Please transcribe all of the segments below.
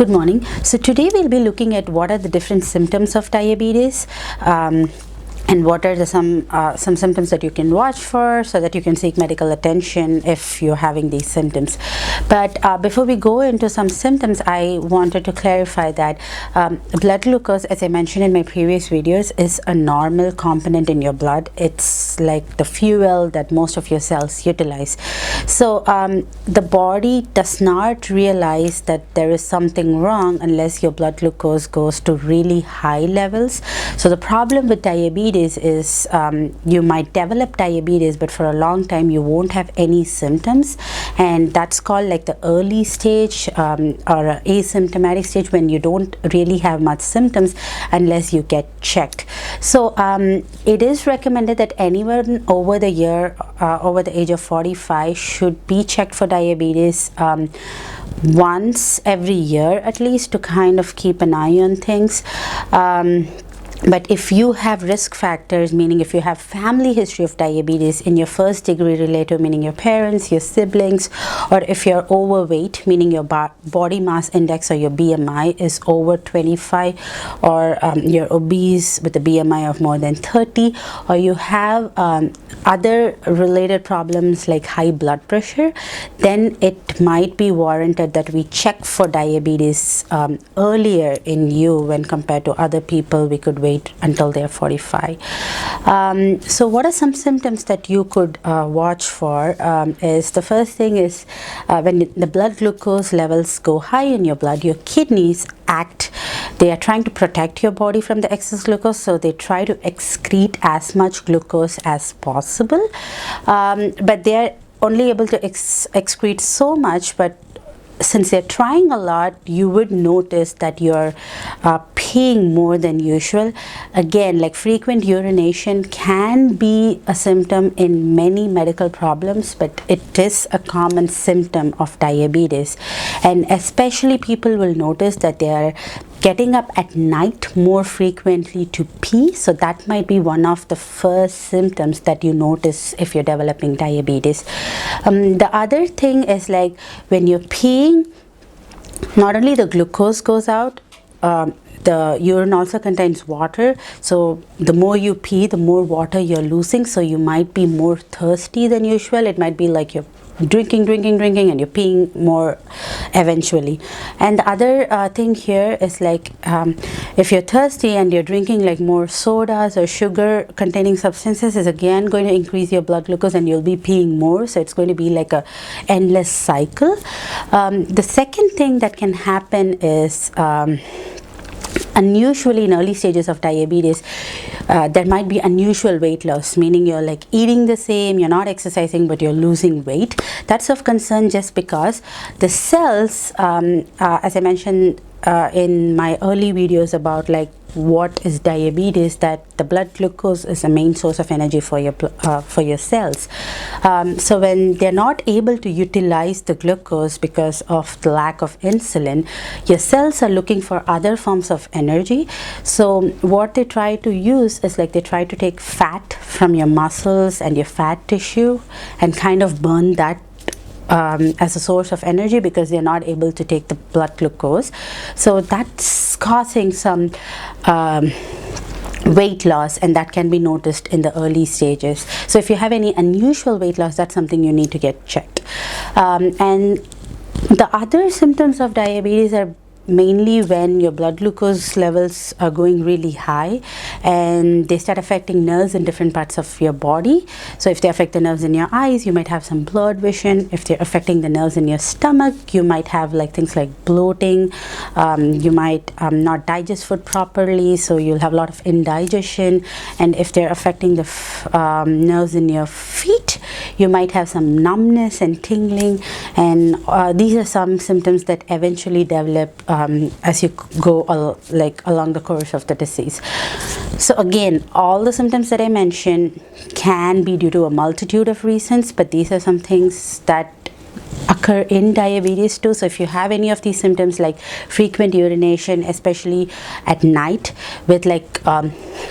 Good morning. So today we'll be looking at what are the different symptoms of diabetes, and what are the some symptoms that you can watch for so that you can seek medical attention if you're having these symptoms. But before we go into some symptoms, I wanted to clarify that blood glucose, as I mentioned in my previous videos, is a normal component in your blood. It's like the fuel that most of your cells utilize. So the body does not realize that there is something wrong unless your blood glucose goes to really high levels. So the problem with diabetes is you might develop diabetes, but for a long time you won't have any symptoms, and that's called like the early stage or asymptomatic stage, when you don't really have much symptoms unless you get checked. So it is recommended that anyone over the age of 45 should be checked for diabetes once every year at least, to kind of keep an eye on things. But if you have risk factors, meaning if you have family history of diabetes in your first degree relative, meaning your parents, your siblings, or if you're overweight, meaning your body mass index or your BMI is over 25, or you're obese with a BMI of more than 30, or you have other related problems like high blood pressure, then it might be warranted that we check for diabetes earlier in you when compared to other people. We could wait until they're 45. So what are some symptoms that you could watch for? Is the first thing is when the blood glucose levels go high in your blood, your kidneys they are trying to protect your body from the excess glucose, so they try to excrete as much glucose as possible, but they are only able to excrete so much. But since they're trying a lot, you would notice that you're peeing more than usual. Again, like frequent urination can be a symptom in many medical problems, but it is a common symptom of diabetes. And especially people will notice that they are getting up at night more frequently to pee, so that might be one of the first symptoms that you notice if you're developing diabetes. The other thing is, like, when you're peeing, not only the glucose goes out, the urine also contains water, so the more you pee, the more water you're losing, so you might be more thirsty than usual. It might be like you're drinking and you're peeing more eventually. And the other thing here is, like, if you're thirsty and you're drinking like more sodas or sugar containing substances, is again going to increase your blood glucose and you'll be peeing more, so it's going to be like a endless cycle. The second thing that can happen is unusually in early stages of diabetes, there might be unusual weight loss, meaning you're like eating the same, you're not exercising, but you're losing weight. That's of concern just because the cells, as I mentioned in my early videos about like what is diabetes, that the blood glucose is the main source of energy for your cells. So when they're not able to utilize the glucose because of the lack of insulin, your cells are looking for other forms of energy. So what they try to use is, like, they try to take fat from your muscles and your fat tissue and kind of burn that as a source of energy, because they're not able to take the blood glucose. So that's causing some weight loss, and that can be noticed in the early stages. So if you have any unusual weight loss, that's something you need to get checked. And the other symptoms of diabetes are mainly when your blood glucose levels are going really high and they start affecting nerves in different parts of your body. So if they affect the nerves in your eyes, you might have some blurred vision. If they're affecting the nerves in your stomach, you might have like things like bloating. You might not digest food properly, so you'll have a lot of indigestion. And if they're affecting the nerves in your feet, you might have some numbness and tingling. And these are some symptoms that eventually develop as you go along the course of the disease. So again, all the symptoms that I mentioned can be due to a multitude of reasons, but these are some things that occur in diabetes too. So if you have any of these symptoms like frequent urination, especially at night, with like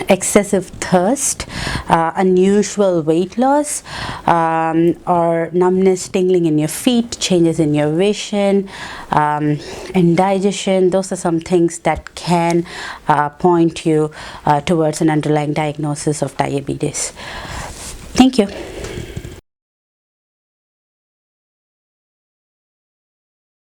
excessive thirst, unusual weight loss, or numbness, tingling in your feet, changes in your vision, indigestion, those are some things that can point you towards an underlying diagnosis of diabetes. Thank you.